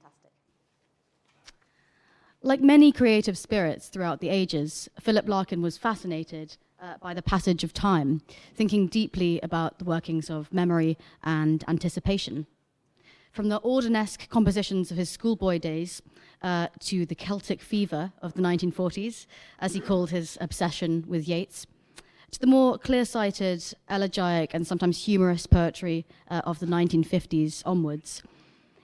Fantastic. Like many creative spirits throughout the ages, Philip Larkin was fascinated by the passage of time, thinking deeply about the workings of memory and anticipation. From the Audenesque compositions of his schoolboy days to the Celtic fever of the 1940s, as he called his obsession with Yeats, to the more clear-sighted, elegiac, and sometimes humorous poetry of the 1950s onwards,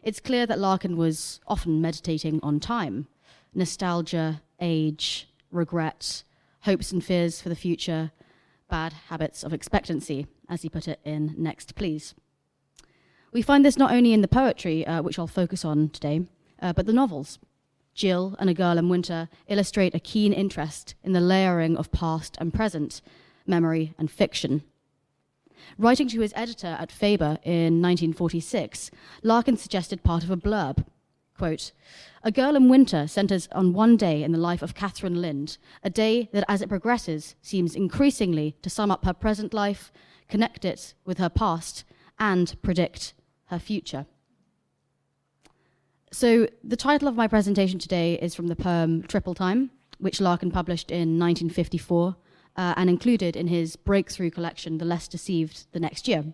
it's clear that Larkin was often meditating on time, nostalgia, age, regret, hopes and fears for the future, bad habits of expectancy, as he put it in Next Please. We find this not only in the poetry, which I'll focus on today, but the novels. Jill and A Girl in Winter illustrate a keen interest in the layering of past and present, memory and fiction. Writing to his editor at Faber in 1946, Larkin suggested part of a blurb. Quote, "A Girl in Winter centers on one day in the life of Catherine Lind, a day that as it progresses seems increasingly to sum up her present life, connect it with her past, and predict her future." So the title of my presentation today is from the poem Triple Time, which Larkin published in 1954 and included in his breakthrough collection, The Less Deceived, the next year.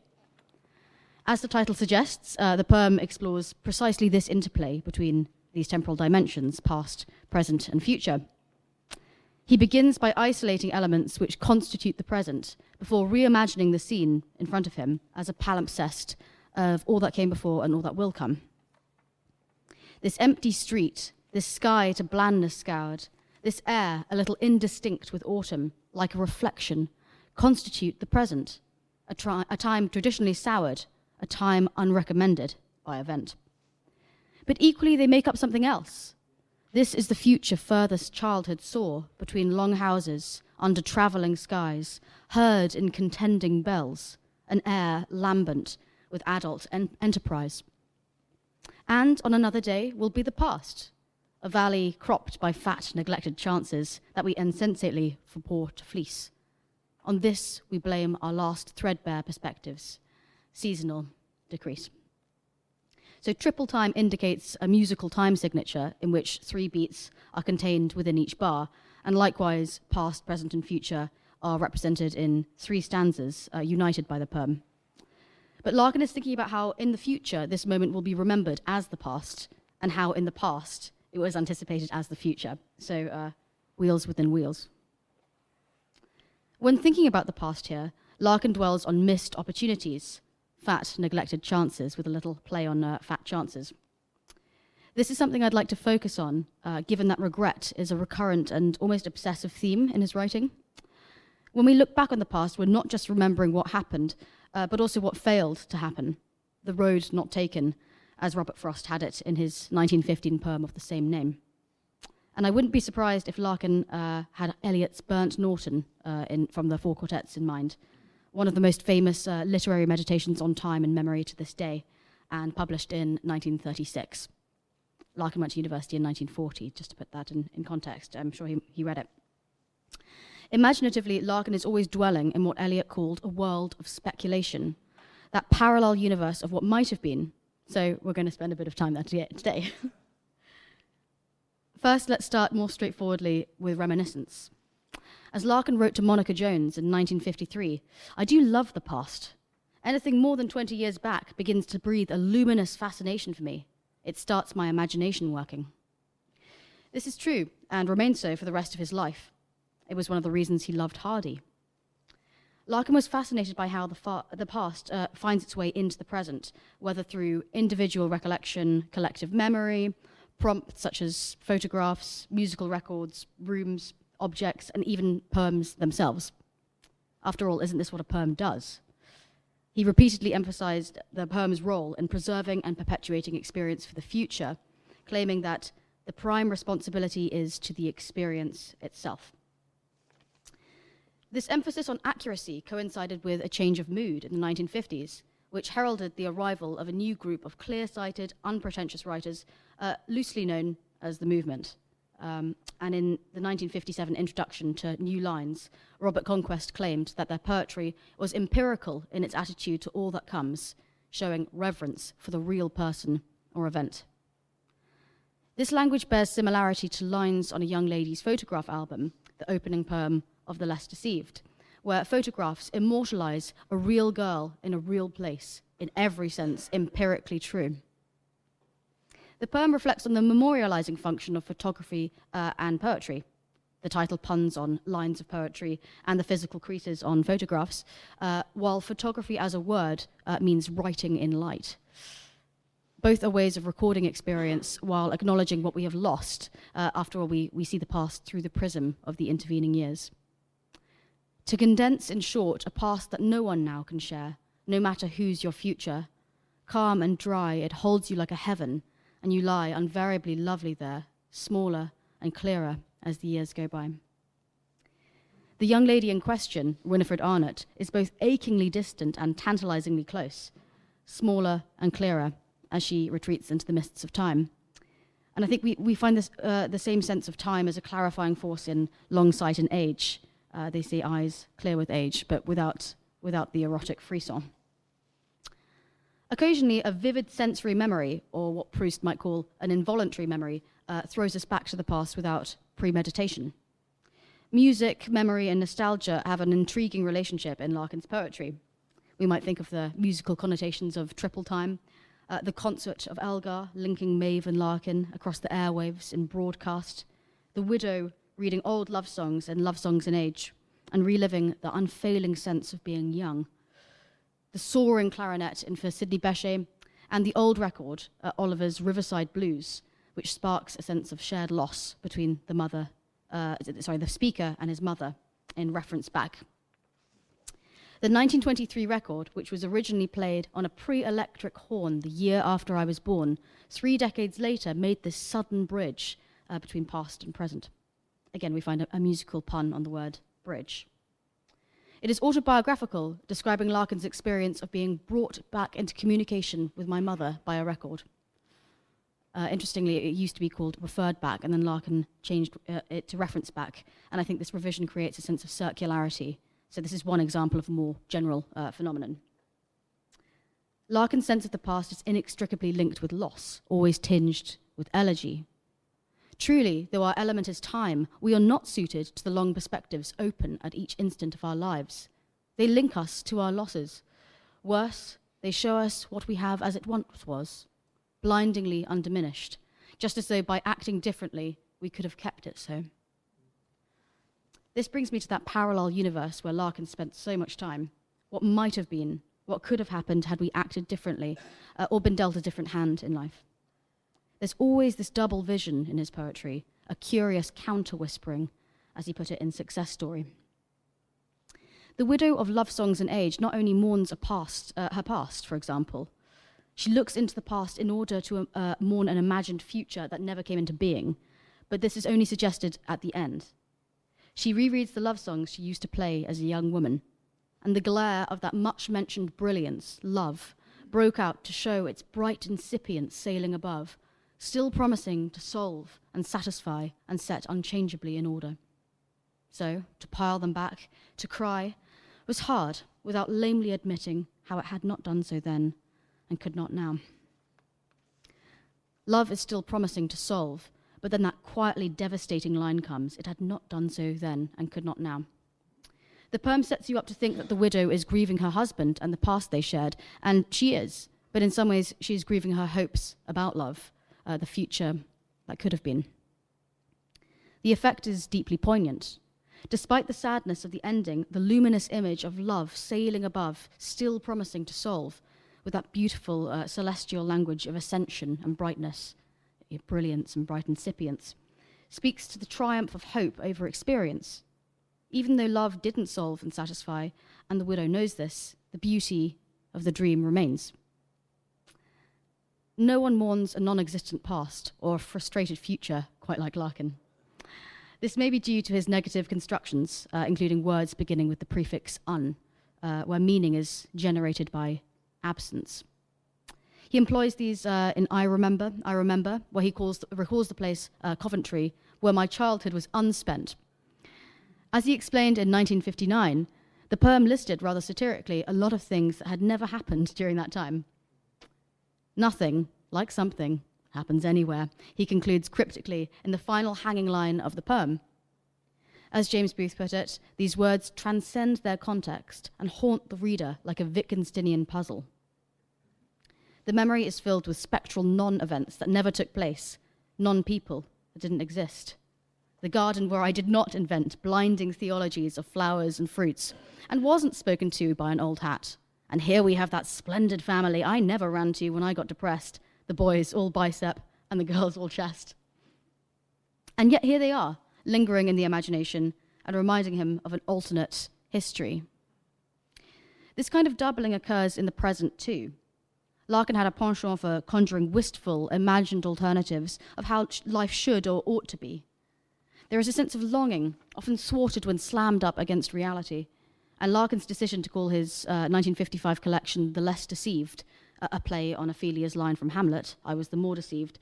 As the title suggests, the poem explores precisely this interplay between these temporal dimensions, past, present, and future. He begins by isolating elements which constitute the present before reimagining the scene in front of him as a palimpsest of all that came before and all that will come. This empty street, this sky to blandness scoured, this air a little indistinct with autumn, like a reflection, constitute the present, a time traditionally soured, a time unrecommended by event. But equally they make up something else. This is the future furthest childhood saw between long houses, under travelling skies, heard in contending bells, an air lambent with adult enterprise. And on another day will be the past, a valley cropped by fat, neglected chances that we insensately forbore to fleece. On this we blame our last threadbare perspectives, seasonal decrease. So triple time indicates a musical time signature in which 3 beats are contained within each bar, and likewise past, present, and future are represented in 3 stanzas united by the poem. But Larkin is thinking about how in the future this moment will be remembered as the past, and how in the past it was anticipated as the future. So wheels within wheels. When thinking about the past here, Larkin dwells on missed opportunities, fat, neglected chances, with a little play on fat chances. This is something I'd like to focus on, given that regret is a recurrent and almost obsessive theme in his writing. When we look back on the past, we're not just remembering what happened, but also what failed to happen, the road not taken, as Robert Frost had it in his 1915 poem of the same name. And I wouldn't be surprised if Larkin had Eliot's Burnt Norton from the 4 quartets in mind, one of the most famous literary meditations on time and memory to this day, and published in 1936. Larkin went to university in 1940, just to put that in context. I'm sure he read it. Imaginatively, Larkin is always dwelling in what Eliot called a world of speculation, that parallel universe of what might have been. So we're going to spend a bit of time there today. First, let's start more straightforwardly with reminiscence. As Larkin wrote to Monica Jones in 1953, "I do love the past. Anything more than 20 years back begins to breathe a luminous fascination for me. It starts my imagination working." This is true, and remains so for the rest of his life. It was one of the reasons he loved Hardy. Larkin was fascinated by how the past finds its way into the present, whether through individual recollection, collective memory, prompts such as photographs, musical records, rooms, objects, and even poems themselves. After all, isn't this what a poem does? He repeatedly emphasized the poem's role in preserving and perpetuating experience for the future, claiming that the prime responsibility is to the experience itself. This emphasis on accuracy coincided with a change of mood in the 1950s, which heralded the arrival of a new group of clear-sighted, unpretentious writers, loosely known as the Movement. And in the 1957 introduction to New Lines, Robert Conquest claimed that their poetry was empirical in its attitude to all that comes, showing reverence for the real person or event. This language bears similarity to lines on a young lady's photograph album, the opening poem of The Less Deceived, where photographs immortalize a real girl in a real place, in every sense empirically true. The poem reflects on the memorializing function of photography and poetry. The title puns on lines of poetry and the physical creases on photographs, while photography as a word means writing in light. Both are ways of recording experience while acknowledging what we have lost. After all, we see the past through the prism of the intervening years. To condense, in short, a past that no one now can share, no matter who's your future. Calm and dry, it holds you like a heaven, and you lie unvariably lovely there, smaller and clearer as the years go by. The young lady in question, Winifred Arnott, is both achingly distant and tantalizingly close, smaller and clearer as she retreats into the mists of time. And I think we find this the same sense of time as a clarifying force in long sight and age. They say eyes clear with age, but without the erotic frisson. Occasionally, a vivid sensory memory, or what Proust might call an involuntary memory, throws us back to the past without premeditation. Music, memory, and nostalgia have an intriguing relationship in Larkin's poetry. We might think of the musical connotations of Triple Time, the concert of Elgar linking Maeve and Larkin across the airwaves in broadcast, the widow reading old love songs in age, and reliving the unfailing sense of being young. The soaring clarinet in for Sidney Bechet, and the old record, Oliver's Riverside Blues, which sparks a sense of shared loss between the speaker and his mother in reference back. The 1923 record, which was originally played on a pre-electric horn the year after I was born, 3 decades later made this sudden bridge between past and present. Again, we find a musical pun on the word bridge. It is autobiographical, describing Larkin's experience of being brought back into communication with my mother by a record. Interestingly, it used to be called referred back, and then Larkin changed it to reference back, and I think this revision creates a sense of circularity. So this is one example of a more general phenomenon. Larkin's sense of the past is inextricably linked with loss, always tinged with elegy. Truly, though our element is time, we are not suited to the long perspectives open at each instant of our lives. They link us to our losses. Worse, they show us what we have as it once was, blindingly undiminished, just as though by acting differently, we could have kept it so. This brings me to that parallel universe where Larkin spent so much time. What might have been, what could have happened had we acted differently, or been dealt a different hand in life. There's always this double vision in his poetry, a curious counter-whispering, as he put it in Success Story. The widow of love songs and age not only mourns her past, for example. She looks into the past in order to mourn an imagined future that never came into being, but this is only suggested at the end. She rereads the love songs she used to play as a young woman, and the glare of that much-mentioned brilliance, love, broke out to show its bright incipience sailing above, still promising to solve and satisfy and set unchangeably in order. So, to pile them back, to cry, was hard without lamely admitting how it had not done so then and could not now. Love is still promising to solve, but then that quietly devastating line comes, it had not done so then and could not now. The poem sets you up to think that the widow is grieving her husband and the past they shared, and she is, but in some ways she is grieving her hopes about love, the future that could have been. The effect is deeply poignant. Despite the sadness of the ending, the luminous image of love sailing above, still promising to solve, with that beautiful celestial language of ascension and brightness, brilliance and bright incipience, speaks to the triumph of hope over experience. Even though love didn't solve and satisfy, and the widow knows this, the beauty of the dream remains. No one mourns a non-existent past or a frustrated future quite like Larkin. This may be due to his negative constructions, including words beginning with the prefix un, where meaning is generated by absence. He employs these in I Remember, where he recalls the place Coventry, where my childhood was unspent. As he explained in 1959, the poem listed rather satirically a lot of things that had never happened during that time. Nothing, like something, happens anywhere, he concludes cryptically in the final hanging line of the poem. As James Booth put it, these words transcend their context and haunt the reader like a Wittgensteinian puzzle. The memory is filled with spectral non-events that never took place, non-people that didn't exist. The garden where I did not invent blinding theologies of flowers and fruits, and wasn't spoken to by an old hat. And here we have that splendid family I never ran to when I got depressed, the boys all bicep and the girls all chest. And yet here they are, lingering in the imagination and reminding him of an alternate history. This kind of doubling occurs in the present too. Larkin had a penchant for conjuring wistful, imagined alternatives of how life should or ought to be. There is a sense of longing, often thwarted when slammed up against reality, and Larkin's decision to call his 1955 collection The Less Deceived, a play on Ophelia's line from Hamlet, I was the more deceived,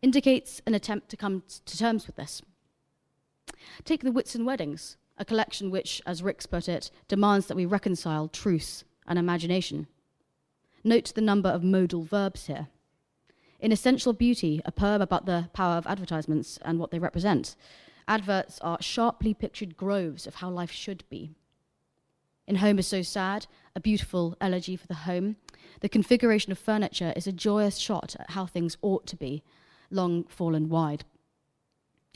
indicates an attempt to come to terms with this. Take The Whitsun Weddings, a collection which, as Ricks put it, demands that we reconcile truth and imagination. Note the number of modal verbs here. In Essential Beauty, a poem about the power of advertisements and what they represent, adverts are sharply pictured groves of how life should be. In Home is So Sad, a beautiful elegy for the home, the configuration of furniture is a joyous shot at how things ought to be, long fallen wide.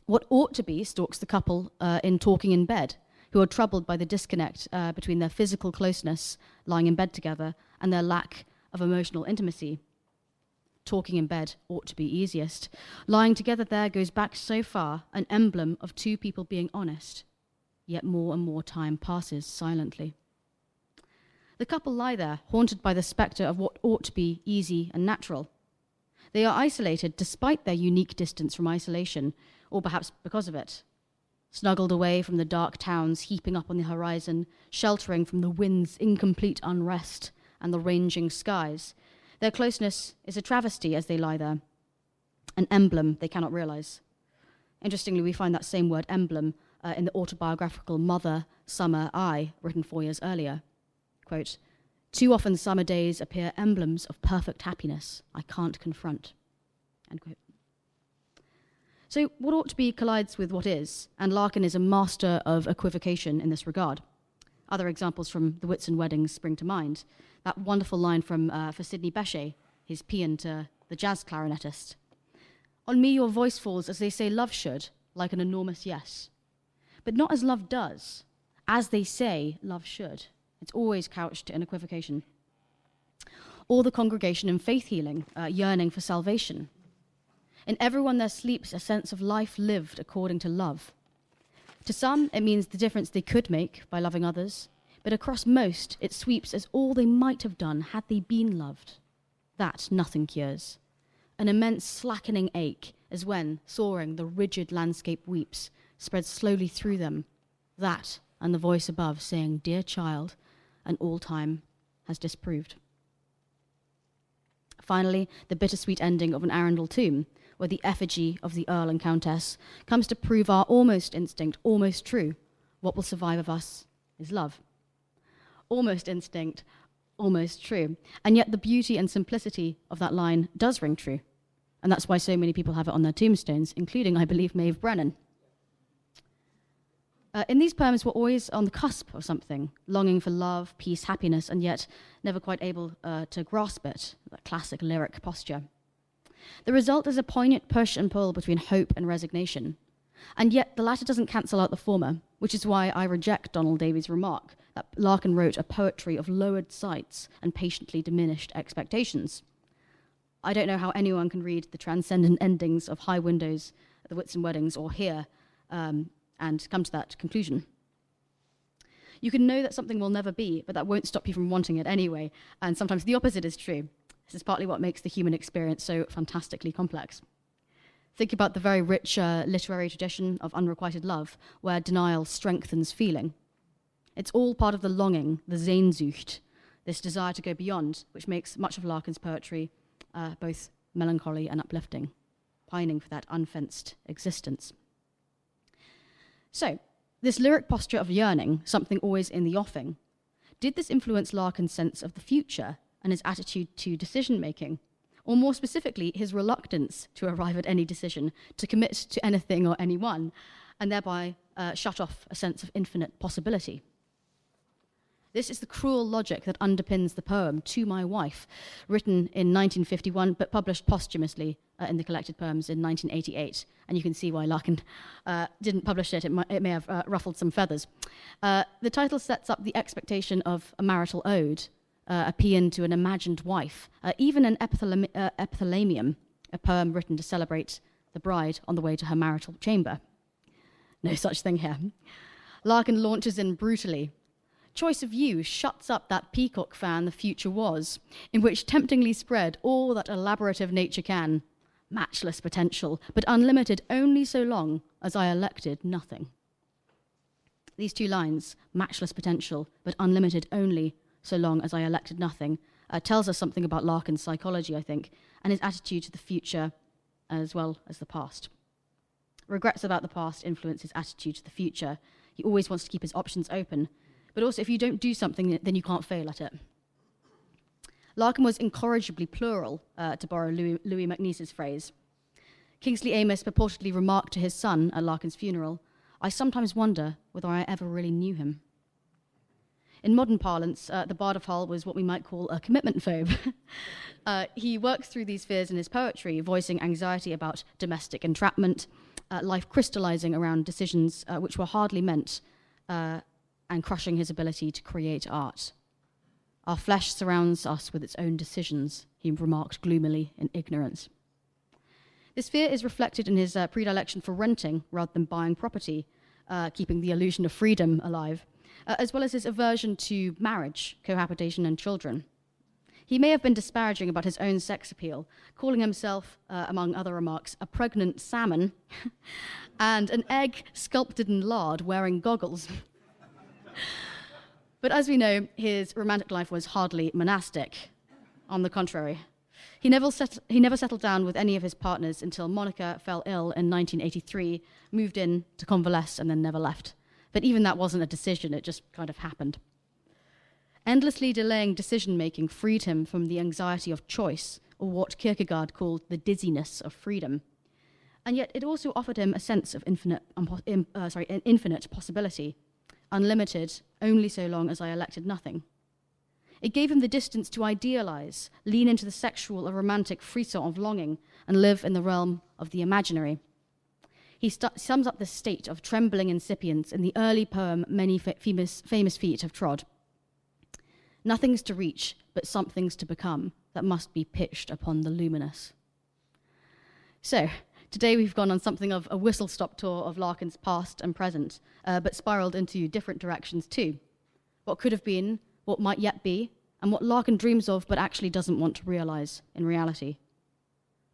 What ought to be stalks the couple in Talking in Bed, who are troubled by the disconnect between their physical closeness, lying in bed together, and their lack of emotional intimacy. Talking in bed ought to be easiest. Lying together there goes back so far, an emblem of two people being honest. Yet more and more time passes silently. The couple lie there, haunted by the spectre of what ought to be easy and natural. They are isolated despite their unique distance from isolation, or perhaps because of it. Snuggled away from the dark towns heaping up on the horizon, sheltering from the wind's incomplete unrest and the ranging skies, their closeness is a travesty as they lie there, an emblem they cannot realize. Interestingly, we find that same word emblem in the autobiographical Mother, Summer, I, written 4 years earlier. Quote, "Too often summer days appear emblems of perfect happiness I can't confront." End quote. So what ought to be collides with what is, and Larkin is a master of equivocation in this regard. Other examples from The Whitsun Weddings spring to mind. That wonderful line from for Sidney Bechet, his paean to the jazz clarinetist. "On me your voice falls as they say love should, like an enormous yes. But not as love does, as they say love should." It's always couched in equivocation. Or the congregation in faith healing, yearning for salvation. In everyone there sleeps a sense of life lived according to love. To some, it means the difference they could make by loving others, but across most, it sweeps as all they might have done had they been loved. That nothing cures. An immense slackening ache as when, soaring, the rigid landscape weeps, spreads slowly through them. That, and the voice above saying, "Dear child," and all time has disproved. Finally, the bittersweet ending of An Arundel Tomb, where the effigy of the Earl and Countess comes to prove our almost instinct, almost true. What will survive of us is love. Almost instinct, almost true. And yet the beauty and simplicity of that line does ring true. And that's why so many people have it on their tombstones, including, I believe, Maeve Brennan. In these poems, we're always on the cusp of something, longing for love, peace, happiness, and yet never quite able to grasp it, that classic lyric posture. The result is a poignant push and pull between hope and resignation. And yet the latter doesn't cancel out the former, which is why I reject Donald Davies' remark that Larkin wrote a poetry of lowered sights and patiently diminished expectations. I don't know how anyone can read the transcendent endings of High Windows at the Whitsun Weddings or Here and come to that conclusion. You can know that something will never be, but that won't stop you from wanting it anyway, and sometimes the opposite is true. This is partly what makes the human experience so fantastically complex. Think about the very rich literary tradition of unrequited love, where denial strengthens feeling. It's all part of the longing, the Sehnsucht, this desire to go beyond, which makes much of Larkin's poetry both melancholy and uplifting, pining for that unfenced existence. So, this lyric posture of yearning, something always in the offing, did this influence Larkin's sense of the future and his attitude to decision-making? or more specifically, his reluctance to arrive at any decision, to commit to anything or anyone, and thereby shut off a sense of infinite possibility. This is the cruel logic that underpins the poem To My Wife, written in 1951 but published posthumously in the collected poems in 1988. And you can see why Larkin didn't publish it. It may have ruffled some feathers. The title sets up the expectation of a marital ode, a paean to an imagined wife, even an epithalamium, a poem written to celebrate the bride on the way to her marital chamber. No such thing here. Larkin launches in brutally. Choice of you shuts up that peacock fan the future was, in which temptingly spread all that elaborative nature can. Matchless potential, but unlimited only so long as I elected nothing. These two lines, matchless potential, but unlimited only so long as I elected nothing, tells us something about Larkin's psychology, I think, and his attitude to the future as well as the past. Regrets about the past influence his attitude to the future. He always wants to keep his options open, but also if you don't do something, then you can't fail at it. Larkin was incorrigibly plural, to borrow Louis MacNeice's phrase. Kingsley Amis purportedly remarked to his son at Larkin's funeral, "I sometimes wonder whether I ever really knew him." In modern parlance, the Bard of Hull was what we might call a commitment phobe. He works through these fears in his poetry, voicing anxiety about domestic entrapment, life crystallizing around decisions which were hardly meant, and crushing his ability to create art. Our flesh surrounds us with its own decisions, he remarked gloomily in Ignorance. This fear is reflected in his predilection for renting rather than buying property, keeping the illusion of freedom alive, as well as his aversion to marriage, cohabitation, and children. He may have been disparaging about his own sex appeal, calling himself, among other remarks, a pregnant salmon and an egg sculpted in lard wearing goggles. But as we know, his romantic life was hardly monastic. On the contrary, he never settled down with any of his partners until Monica fell ill in 1983, moved in to convalesce, and then never left. But even that wasn't a decision, it just kind of happened. Endlessly delaying decision-making freed him from the anxiety of choice, or what Kierkegaard called the dizziness of freedom. And yet it also offered him a sense of infinite possibility, unlimited only so long as I elected nothing. It gave him the distance to idealize, lean into the sexual or romantic frisson of longing, and live in the realm of the imaginary. He sums up the state of trembling incipience in the early poem Many Famous Feet Have Trod. Nothing's to reach, but something's to become that must be pitched upon the luminous. So, today we've gone on something of a whistle-stop tour of Larkin's past and present, but spiraled into different directions too. What could have been, what might yet be, and what Larkin dreams of but actually doesn't want to realize in reality.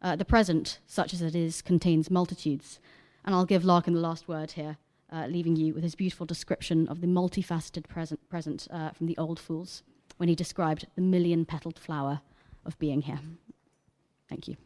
The present, such as it is, contains multitudes, and I'll give Larkin the last word here, leaving you with his beautiful description of the multifaceted present from The Old Fools, when he described the million-petaled flower of being here. Thank you.